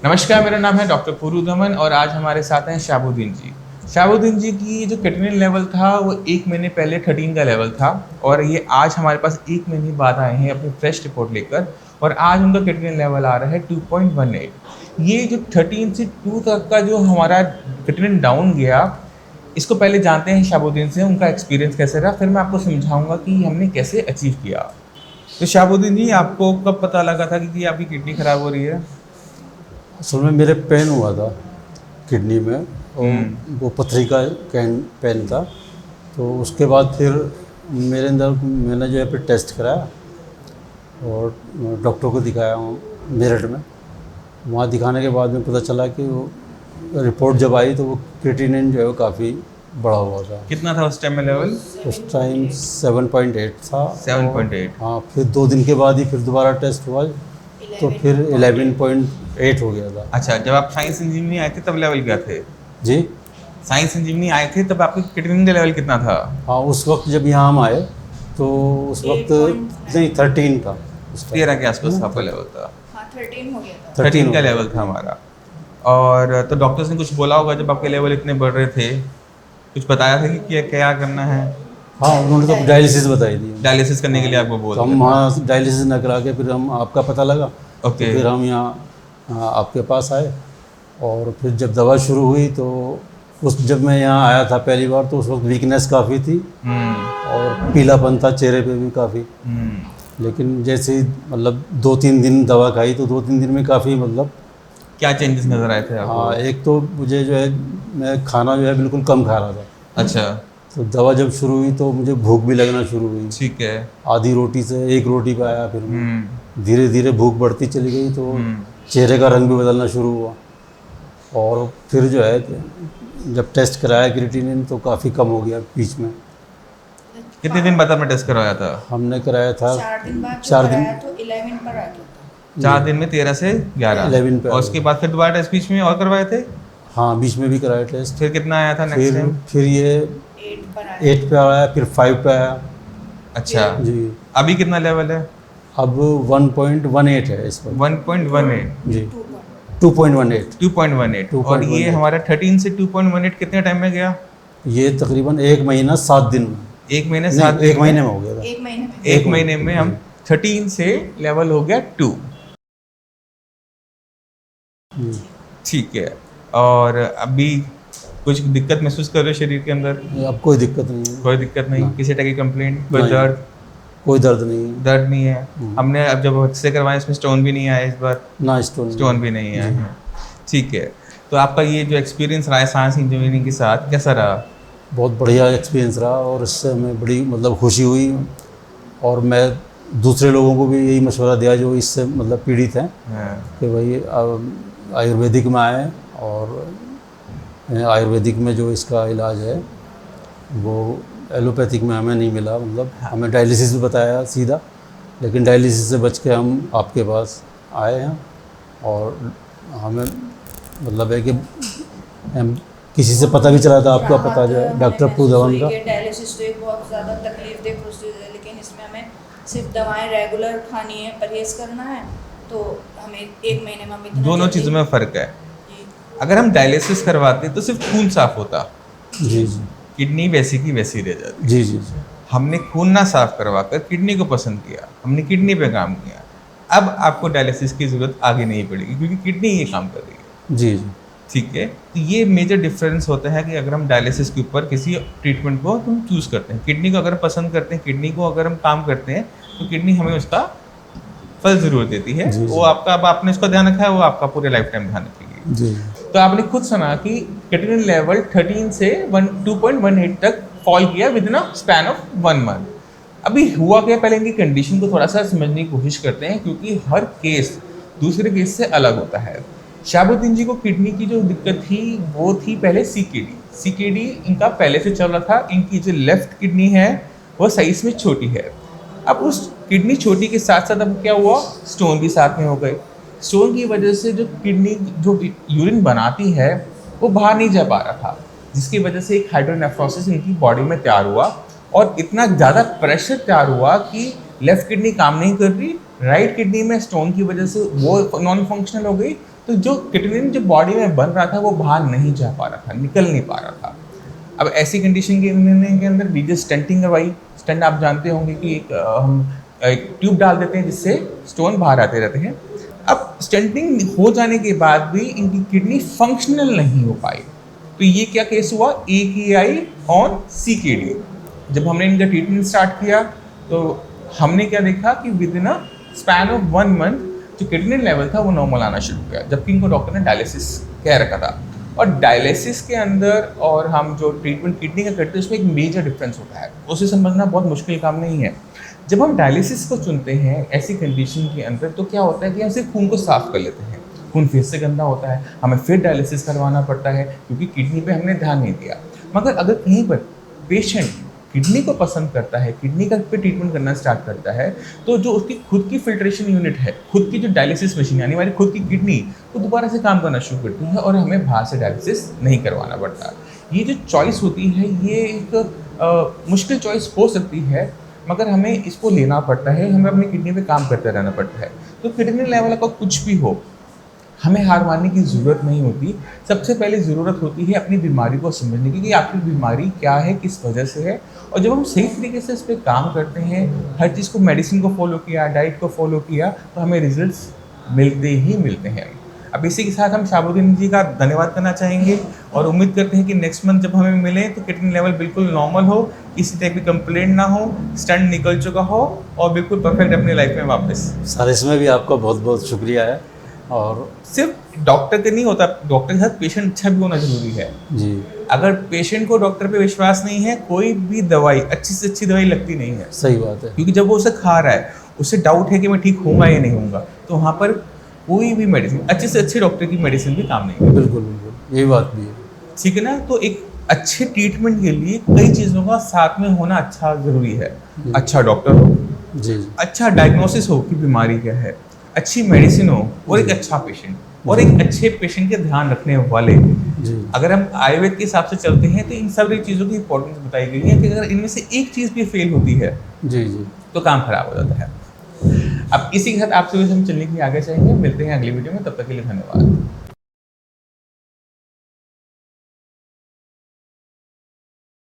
नमस्कार, मेरा नाम है डॉक्टर पुरुधमन और आज हमारे साथ हैं शाहबुद्दीन जी। शाहबुद्दीन जी की जो क्रिएटिनिन लेवल था वो 1 महीने पहले 13 का लेवल था और ये आज हमारे पास 1 महीने बाद आए हैं अपनी फ्रेश रिपोर्ट लेकर और आज उनका क्रिएटिनिन लेवल आ रहा है 2.18। ये जो 13 से 2 तक का जो हमारा क्रिएटिनिन डाउन गया, इसको पहले जानते हैं शाहबुद्दीन से, उनका एक्सपीरियंस कैसे रहा, फिर मैं आपको समझाऊंगा कि हमने कैसे अचीव किया। तो शाहबुद्दीन जी, आपको कब पता लगा था कि आपकी किडनी खराब हो रही है? असल में मेरे पेन हुआ था किडनी में और वो पथरी का पेन था। तो उसके बाद फिर मेरे अंदर मैंने जो है फिर टेस्ट कराया और डॉक्टर को दिखाया हूँ मेरठ में। वहाँ दिखाने के बाद में पता चला कि वो रिपोर्ट जब आई तो वो क्रिएटिनिन जो है वो काफ़ी बढ़ा हुआ था। कितना था उस टाइम में लेवल? उस टाइम 7.8 था। 7.8। हाँ, फिर 2 दिन के बाद ही फिर दोबारा टेस्ट हुआ तो फिर 11.8 हो गया था। अच्छा, जब आप साइंस इंजीनियरिंग आए थे तब लेवल क्या थे? जी, साइंस इंजीनियरिंग आए थे तब आपके क्रिएटिनिन का लेवल कितना था? हाँ, उस वक्त जब यहाँ हम आए तो उस वक्त नहीं 13 था। 13 के आसपास आपका लेवल था। हाँ, 13 हो गया था। 13 का लेवल था हमारा। और तो डॉक्टर्स ने कुछ बोला होगा जब आपके लेवल इतने बढ़ रहे थे, कुछ बताया था कि क्या करना है? हाँ, उन्होंने तो डायलिसिस बताई थी। डायलिसिस करने के लिए आपको बोल तो हम वहाँ डायलिसिस न करा के फिर हम आपका पता लगा। ओके। तो फिर हम यहाँ आपके पास आए और फिर जब दवा शुरू हुई तो जब मैं यहाँ आया था पहली बार तो उस वक्त वीकनेस काफ़ी थी और पीलापन था चेहरे पे भी काफ़ी। लेकिन जैसे ही मतलब 2-3 दिन दवा खाई तो 2-3 दिन में काफ़ी मतलब क्या चेंजेस नजर आए थे आपको? हाँ, एक तो मुझे जो है मैं खाना जो है बिल्कुल कम खा रहा था। अच्छा, तो दवा जब शुरू हुई तो मुझे भूख भी लगना शुरू हुई। ठीक है। आधी रोटी से 1 रोटी पे आया, फिर धीरे धीरे भूख बढ़ती चली गई तो चेहरे का रंग भी बदलना शुरू हुआ। और फिर जो है जब टेस्ट कराया क्रिएटिनिन तो काफ़ी कम हो गया बीच में। कितने दिन बाद आपने टेस्ट करवाया था? हमने कराया था 4 दिन बाद 4 दिन तो 11 पर आ गया था। 4 दिन में 13 से 11। 11 पे। और उसके बाद फिर दोबारा टेस्ट बीच में और करवाए थे? हाँ, बीच में भी कराया टेस्ट। फिर कितना आया था नेक्स्ट टाइम? फिर ये 8 पर आया। 8 पे आया, फिर 5 पे आया। अच्छा जी, अभी कितना लेवल है? अब 1.18 है इस पर। 1.18। जी, 2.18। 2.18। और ये हमारा 13 से 2.18 कितने टाइम में गया? ये तकरीबन 1 महीना 7 दिन में। 1 महीने नहीं, 7 दिन 1 महीने में हो गया था। 1 महीने में। 1 महीने में हम 13 से लेवल हो गया 2। ठीक है। और अभी कुछ दिक्कत महसूस कर रहे हो शरीर के अंदर? अब कोई दिक्कत नहीं है। कोई दिक्कत नहीं? किसी तरह की कंप्लेंट, कोई नहीं। दर्द? कोई दर्द नहीं है। दर्द नहीं है। हमने अब जब एक्सरे करवाया इसमें स्टोन भी नहीं आया इस बार? ना स्टोन भी नहीं आया है। ठीक है। तो आपका ये जो एक्सपीरियंस रहा है साइंस इंजीनियरिंग के साथ, कैसा रहा? बहुत बढ़िया एक्सपीरियंस रहा और इससे हमें बड़ी मतलब खुशी हुई। और मैं दूसरे लोगों को भी यही मशवरा दिया जो इससे मतलब पीड़ित हैं कि भाई आयुर्वेदिक में आए और आयुर्वेदिक में जो इसका इलाज है वो एलोपैथिक में हमें नहीं मिला। मतलब हमें डायलिसिस भी बताया सीधा, लेकिन डायलिसिस से बच के हम आपके पास आए हैं। और हमें मतलब है कि हम किसी से पता भी चला था आपका पता जो है डॉक्टर पुरुधमन का। डायलिसिस तो एक बहुत ज़्यादा तकलीफदेह प्रोसीजर है, लेकिन इसमें हमें सिर्फ दवाएं रेगुलर खानी है, परहेज करना है, तो हमें 1 महीने में हम इतना दोनों चीज़ों में फ़र्क है। अगर हम डायलिसिस करवाते तो सिर्फ खून साफ होता, जी जी, किडनी वैसी की वैसी रह जाती। जी जी जी। हमने खून ना साफ करवाकर किडनी को पसंद किया, हमने किडनी पे काम किया। अब आपको डायलिसिस की ज़रूरत आगे नहीं पड़ेगी क्योंकि किडनी ये काम कर रही है। जी जी, ठीक है। तो ये मेजर डिफरेंस होता है कि अगर हम डायलिसिस के ऊपर किसी ट्रीटमेंट को हम चूज़ करते हैं, किडनी को अगर पसंद करते हैं, किडनी को अगर हम काम करते हैं तो किडनी हमें उसका फल ज़रूर देती है। वो आपका, अब आपने इसका ध्यान रखा है, वो आपका पूरे लाइफ टाइम ध्यान रखेगी। जी। तो आपने खुद सुना कि क्रिएटिनिन लेवल 13 से 2.18 तक फॉल किया with in a span of 1 month. अभी हुआ क्या, पहले इनकी कंडीशन को थोड़ा सा समझने की कोशिश करते हैं क्योंकि हर केस दूसरे केस से अलग होता है। शाहबुद्दीन जी को किडनी की जो दिक्कत थी वो थी पहले सीकेडी इनका पहले से चल रहा था। इनकी जो लेफ्ट किडनी है वो साइज में छोटी है। अब उस किडनी छोटी के साथ साथ अब क्या हुआ, स्टोन भी साथ में हो गए। स्टोन की वजह से जो किडनी जो यूरिन बनाती है वो बाहर नहीं जा पा रहा था, जिसकी वजह से एक हाइड्रोनेफ्रोसिस इनकी बॉडी में तैयार हुआ और इतना ज़्यादा प्रेशर तैयार हुआ कि लेफ्ट किडनी काम नहीं कर रही, राइट किडनी में स्टोन की वजह से वो नॉन फंक्शनल हो गई तो जो किडनी जो बॉडी में बन रहा था वो बाहर नहीं जा पा रहा था, निकल नहीं पा रहा था। अब ऐसी कंडीशन के अंदर डीजे स्टेंटिंग करवाई। स्टेंट आप जानते होंगे कि हम एक ट्यूब डाल देते हैं जिससे स्टोन बाहर आते रहते हैं। अब स्टेंटिंग हो जाने के बाद भी इनकी किडनी फंक्शनल नहीं हो पाई। तो ये क्या केस हुआ, AKI ऑन CKD। जब हमने इनका ट्रीटमेंट स्टार्ट किया तो हमने क्या देखा कि with in a span of 1 month जो किडनी लेवल था वो नॉर्मल आना शुरू किया, जबकि इनको डॉक्टर ने डायलिसिस कह रखा था। और डायलिसिस के अंदर और हम जो ट्रीटमेंट किडनी का करते हैं उसमें एक मेजर डिफरेंस होता है, उसे समझना बहुत मुश्किल काम नहीं है। जब हम डायलिसिस को चुनते हैं ऐसी कंडीशन के अंदर तो क्या होता है कि हम सिर्फ खून को साफ कर लेते हैं, खून फिर से गंदा होता है, हमें फिर डायलिसिस करवाना पड़ता है क्योंकि किडनी पे हमने ध्यान नहीं दिया। मगर अगर कहीं पर पेशेंट किडनी को पसंद करता है, किडनी का पे ट्रीटमेंट करना स्टार्ट करता है, तो जो उसकी खुद की फिल्ट्रेशन यूनिट है, खुद की जो डायलिसिस मशीन यानी हमारी खुद की किडनी, वो दोबारा से काम करना शुरू करती है और हमें बाहर से डायलिसिस नहीं करवाना पड़ता। ये जो चॉइस होती है ये एक मुश्किल चॉइस हो सकती है, मगर हमें इसको लेना पड़ता है, हमें अपनी किडनी पे काम करते रहना पड़ता है। तो किडनी लेवल का कुछ भी हो, हमें हार मानने की ज़रूरत नहीं होती। सबसे पहले ज़रूरत होती है अपनी बीमारी को समझने की कि आखिर बीमारी क्या है, किस वजह से है। और जब हम सही तरीके से इस पर काम करते हैं, हर चीज़ को, मेडिसिन को फॉलो किया, डाइट को फॉलो किया, तो हमें रिजल्ट्स मिलते ही मिलते हैं। अब इसी के साथ हम शाहबुद्दीन जी का धन्यवाद करना चाहेंगे और उम्मीद करते हैं कि नेक्स्ट मंथ जब हमें मिलें तो किडनी लेवल बिल्कुल नॉर्मल हो, किसी टाइप की कंप्लेंट ना हो, स्टंट निकल चुका हो और बिल्कुल परफेक्ट अपनी लाइफ में वापस। सर इसमें भी आपका बहुत बहुत शुक्रिया है। और सिर्फ डॉक्टर के नहीं होता, डॉक्टर के साथ पेशेंट अच्छा भी होना जरूरी है जी। अगर पेशेंट को डॉक्टर पे विश्वास नहीं है, कोई भी दवाई अच्छी से अच्छी दवाई लगती नहीं है। सही बात है, क्योंकि जब वो उसे खा रहा है, उसे डाउट है कि मैं ठीक होऊंगा या नहीं होऊंगा, तो वहाँ पर कोई भी मेडिसिन, अच्छे से अच्छे डॉक्टर की मेडिसिन भी काम नहीं है। बिल्कुल बिल्कुल, यही बात भी है। ठीक है ना। तो एक अच्छे ट्रीटमेंट के लिए कई चीज़ों का साथ में होना अच्छा ज़रूरी है। अच्छा डॉक्टर हो, जी। अच्छा डायग्नोसिस हो कि बीमारी क्या है, अच्छी मेडिसिन हो और एक अच्छा पेशेंट और एक अच्छे पेशेंट के ध्यान रखने वाले। जी। अगर हम आयुर्वेद के हिसाब से चलते हैं तो इन सब चीज़ों की इंपॉर्टेंस बताई गई है कि अगर इनमें से एक चीज़ भी फेल होती है जी जी तो काम खराब हो जाता है। अब इसी के साथ आपसे हम चलने के लिए आगे चाहेंगे। मिलते हैं अगली वीडियो में, तब तक के लिए धन्यवाद।